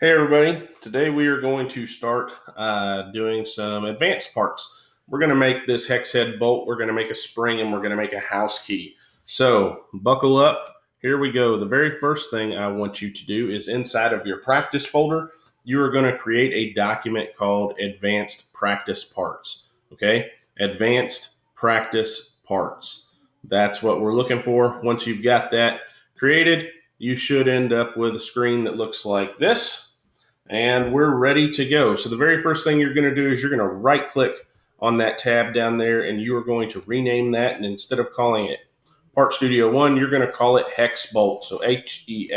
Hey everybody, today we are going to start doing some advanced parts. We're going to make this hex head bolt, we're going to make a spring, and we're going to make a house key. So buckle up, here we go. The very first thing I want you to do is inside of your practice folder, you are going to create a document called Advanced Practice Parts. Okay, Advanced Practice Parts. That's what we're looking for. Once you've got that created, you should end up with a screen that looks like this. And we're ready to go. So the very first thing you're going to do is you're going to right click on that tab down there, and you are going to rename that. And instead of calling it Part Studio 1, you're going to call it Hex Bolt. So HEXBOLT,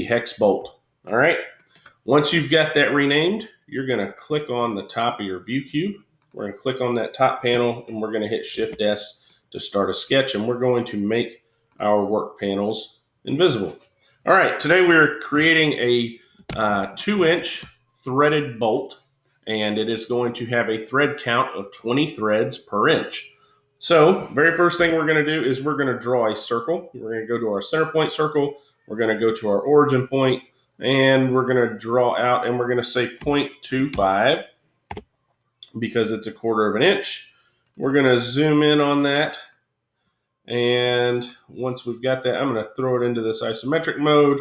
Hex Bolt. All right. Once you've got that renamed, you're going to click on the top of your view cube. We're going to click on that top panel, and we're going to hit Shift S to start a sketch, and we're going to make our work panels invisible. All right, today we're creating a 2-inch threaded bolt, and it is going to have a thread count of 20 threads per inch. So, very first thing we're going to do is we're going to draw a circle. We're going to go to our center point circle. We're going to go to our origin point, and we're going to draw out, and we're going to say 0.25 because it's 1/4 of an inch. We're going to zoom in on that. And once we've got that, I'm going to throw it into this isometric mode,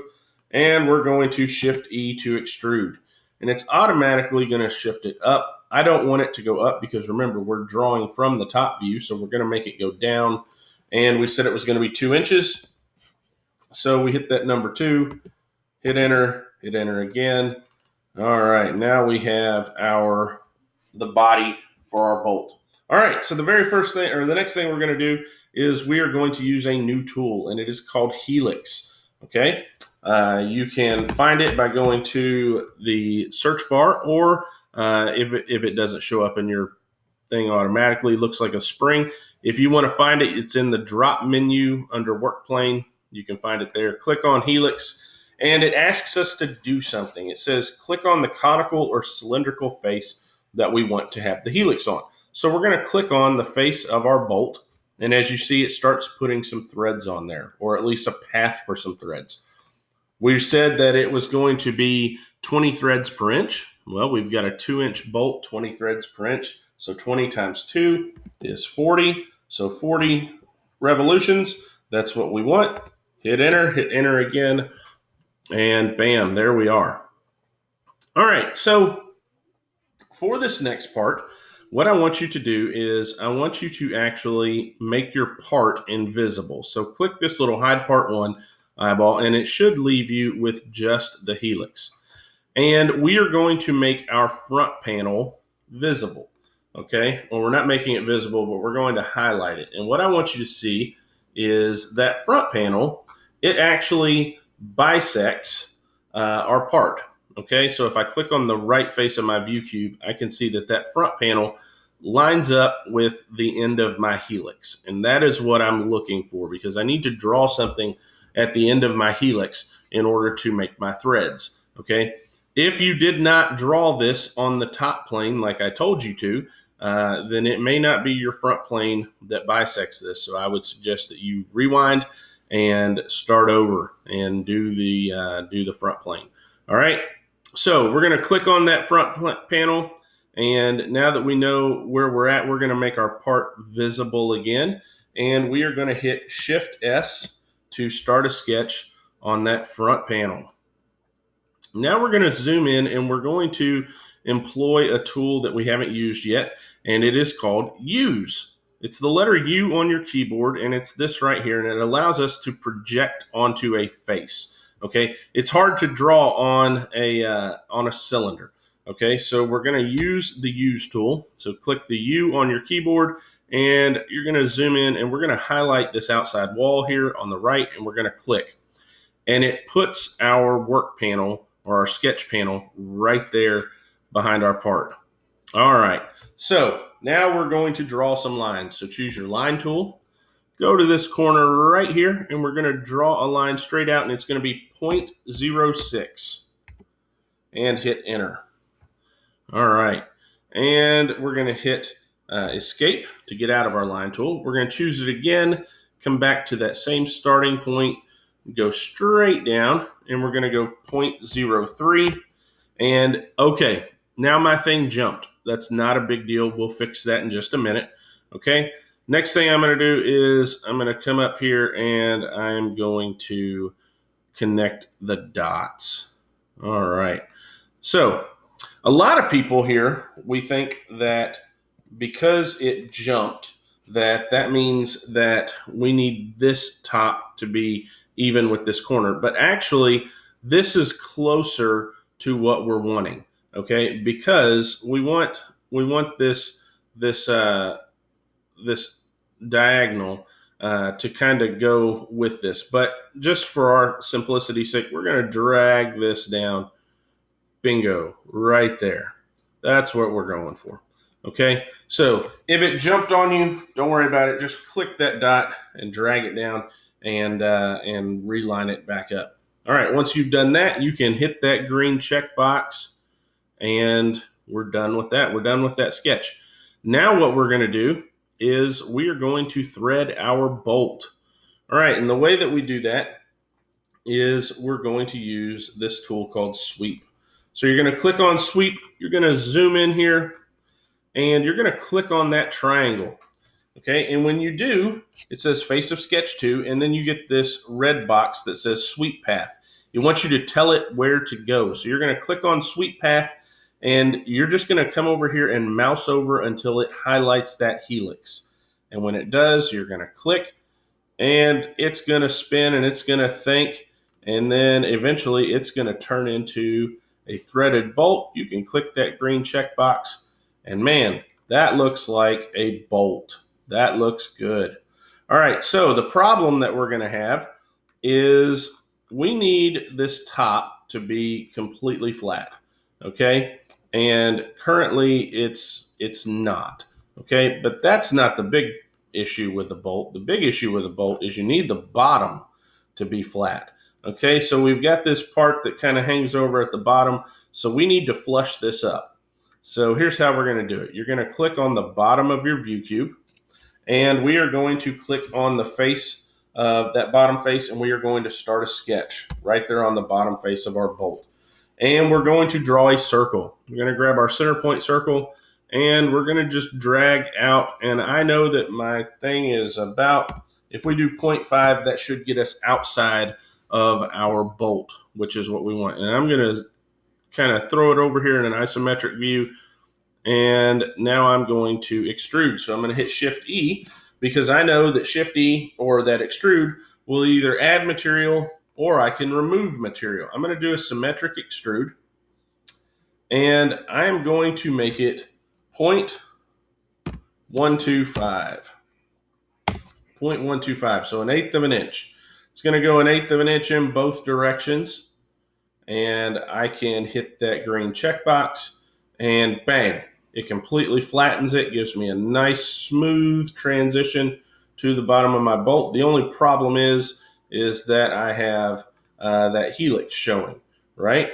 and we're going to Shift E to extrude. And it's automatically going to shift it up. I don't want it to go up because remember, we're drawing from the top view, so we're going to make it go down. And we said it was going to be 2 inches. So we hit that number 2, hit enter again. All right, now we have the body for our bolt. All right, so the very first thing, or the next thing we're going to do is we are going to use a new tool, and it is called Helix. Okay, you can find it by going to the search bar, or if it doesn't show up in your thing automatically, it looks like a spring. If you want to find it, it's in the drop menu under work plane. You can find it there. Click on Helix, and it asks us to do something. It says click on the conical or cylindrical face that we want to have the helix on. So we're going to click on the face of our bolt, and as you see, it starts putting some threads on there, or at least a path for some threads. We said that it was going to be 20 threads per inch. Well, we've got a 2-inch bolt, 20 threads per inch. So 20 times 2 is 40. So 40 revolutions. That's what we want. Hit enter again, and bam, there we are. All right, so for this next part, what I want you to do is I want you to actually make your part invisible. So click this little hide part 1 eyeball, and it should leave you with just the helix. And we are going to make our front panel visible. Okay, well, we're not making it visible, but we're going to highlight it. And what I want you to see is that front panel, it actually bisects our part. Okay, so if I click on the right face of my view cube, I can see that that front panel lines up with the end of my helix. And that is what I'm looking for, because I need to draw something at the end of my helix in order to make my threads. Okay, if you did not draw this on the top plane like I told you to, then it may not be your front plane that bisects this. So I would suggest that you rewind and start over and do the front plane. All right. So we're going to click on that front panel, and now that we know where we're at, we're going to make our part visible again, and we are going to hit Shift S to start a sketch on that front panel. Now we're going to zoom in, and we're going to employ a tool that we haven't used yet, and it is called Use. It's the letter U on your keyboard, and it's this right here, and it allows us to project onto a face. Okay, it's hard to draw on a cylinder. Okay, so we're going to use the Use tool. So click the U on your keyboard, and you're going to zoom in, and we're going to highlight this outside wall here on the right, and we're going to click. And it puts our work panel or our sketch panel right there behind our part. All right, so now we're going to draw some lines. So choose your line tool. Go to this corner right here, and we're going to draw a line straight out, and it's going to be 0.06. And hit enter. All right, and we're going to hit escape to get out of our line tool. We're going to choose it again, come back to that same starting point, go straight down, and we're going to go 0.03. And okay, now my thing jumped. That's not a big deal. We'll fix that in just a minute. Okay. Next thing I'm going to do is I'm going to come up here and I'm going to connect the dots. All right. So a lot of people here, we think that because it jumped, that means that we need this top to be even with this corner. But actually, this is closer to what we're wanting. Okay, because we want this this diagonal to kind of go with this. But just for our simplicity's sake, we're going to drag this down. Bingo, right there. That's what we're going for. Okay, so if it jumped on you, don't worry about it. Just click that dot and drag it down and reline it back up. All right, once you've done that, you can hit that green check box, and we're done with that. We're done with that sketch. Now what we're going to do is we are going to thread our bolt. All right, and the way that we do that is we're going to use this tool called Sweep. So you're going to click on Sweep, you're going to zoom in here, and you're going to click on that triangle. Okay, and when you do, it says Face of Sketch 2, and then you get this red box that says Sweep Path. It wants you to tell it where to go. So you're going to click on Sweep Path, and you're just going to come over here and mouse over until it highlights that helix. And when it does, you're going to click, and it's going to spin, and it's going to think, and then eventually it's going to turn into a threaded bolt. You can click that green checkbox, and man, that looks like a bolt. That looks good. All right, so the problem that we're going to have is we need this top to be completely flat, okay? And currently it's not, okay? But that's not the big issue with the bolt. The big issue with the bolt is you need the bottom to be flat. Okay, so we've got this part that kind of hangs over at the bottom, so we need to flush this up. So here's how we're going to do it. You're going to click on the bottom of your view cube, and we are going to click on the face of that bottom face, and we are going to start a sketch right there on the bottom face of our bolt. And we're going to draw a circle. We're going to grab our center point circle, and we're going to just drag out. And I know that my thing is about, if we do 0.5, that should get us outside of our bolt, which is what we want. And I'm going to kind of throw it over here in an isometric view. And now I'm going to extrude. So I'm going to hit Shift E, because I know that Shift E or that extrude will either add material or I can remove material. I'm going to do a symmetric extrude, and I'm going to make it 0.125. 0.125, so 1/8 of an inch. It's going to go 1/8 of an inch in both directions, and I can hit that green checkbox, and bang, it completely flattens it, gives me a nice smooth transition to the bottom of my bolt. The only problem is that I have that helix showing, right?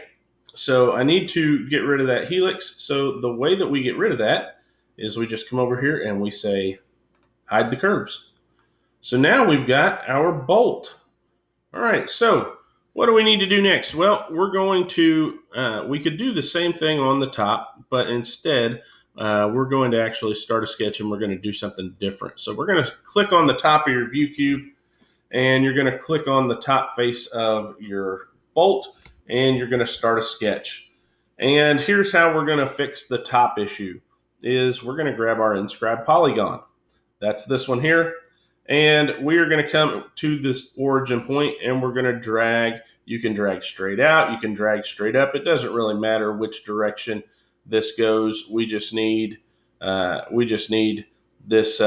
So I need to get rid of that helix. So the way that we get rid of that is we just come over here and we say hide the curves. So now we've got our bolt. All right, so what do we need to do next? Well, we're going to, we could do the same thing on the top, but instead we're going to actually start a sketch, and we're going to do something different. So we're going to click on the top of your view cube, and you're going to click on the top face of your bolt, and you're going to start a sketch. And here's how we're going to fix the top issue, is we're going to grab our inscribed polygon. That's this one here. And we are going to come to this origin point, and we're going to drag. You can drag straight out. You can drag straight up. It doesn't really matter which direction this goes. We just need this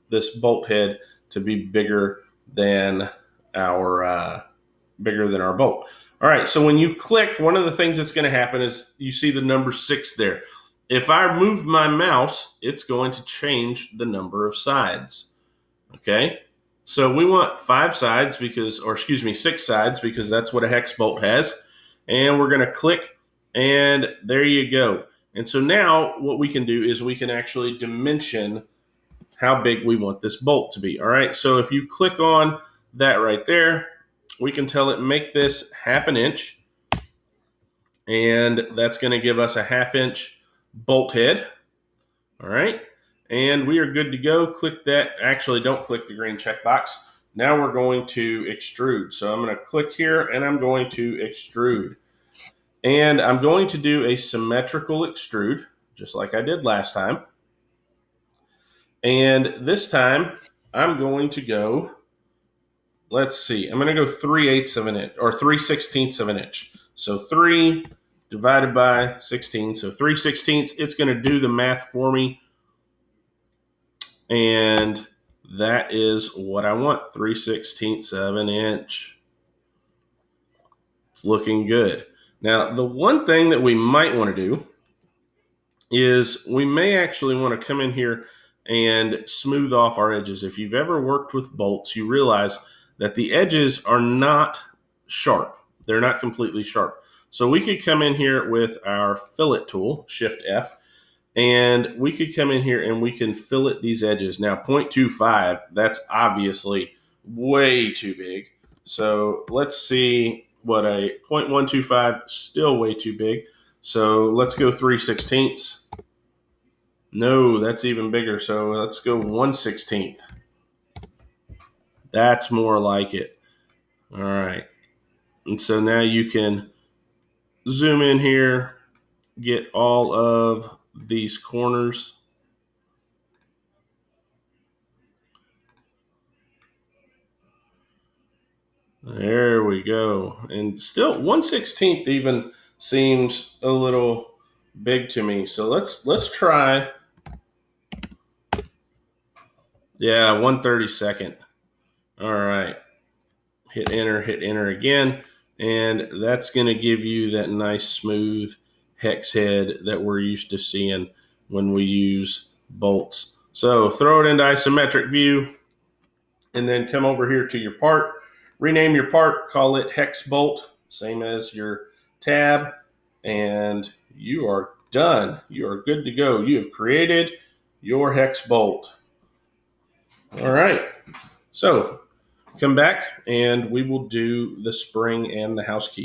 this bolt head to be bigger than our bolt. All right. So when you click, one of the things that's going to happen is you see the number 6 there. If I move my mouse, it's going to change the number of sides. Okay, so we want 6 sides, because that's what a hex bolt has. And we're going to click, and there you go. And so now what we can do is we can actually dimension how big we want this bolt to be. All right, so if you click on that right there, we can tell it make this 1/2 inch, and that's going to give us a 1/2 inch bolt head. All right, and we are good to go. Click that. Actually, don't click the green checkbox. Now we're going to extrude. So I'm going to click here and I'm going to extrude. And I'm going to do a symmetrical extrude, just like I did last time. And this time I'm going to go, let's see, I'm going to go 3/8 of an inch, or 3/16 of an inch. So 3 divided by 16, so 3/16. It's going to do the math for me. And that is what I want, 3/16 of an inch. It's looking good. Now, the one thing that we might want to do is we may actually want to come in here and smooth off our edges. If you've ever worked with bolts, you realize that the edges are not sharp. They're not completely sharp. So we could come in here with our fillet tool, Shift F, and we could come in here and we can fillet these edges. Now 0.25, that's obviously way too big. So let's see what a 0.125, still way too big. So let's go 3/16. No, that's even bigger. So let's go 1/16. That's more like it. All right. And so now you can zoom in here, get all of these corners. There we go. And still 1/16 even seems a little big to me. So let's try. Yeah, 1/32. All right. Hit enter again. And that's going to give you that nice smooth hex head that we're used to seeing when we use bolts. So throw it into isometric view and then come over here to your part. Rename your part, call it hex bolt, same as your tab, and you are done. You are good to go. You have created your hex bolt. All right. So come back and we will do the spring and the house key.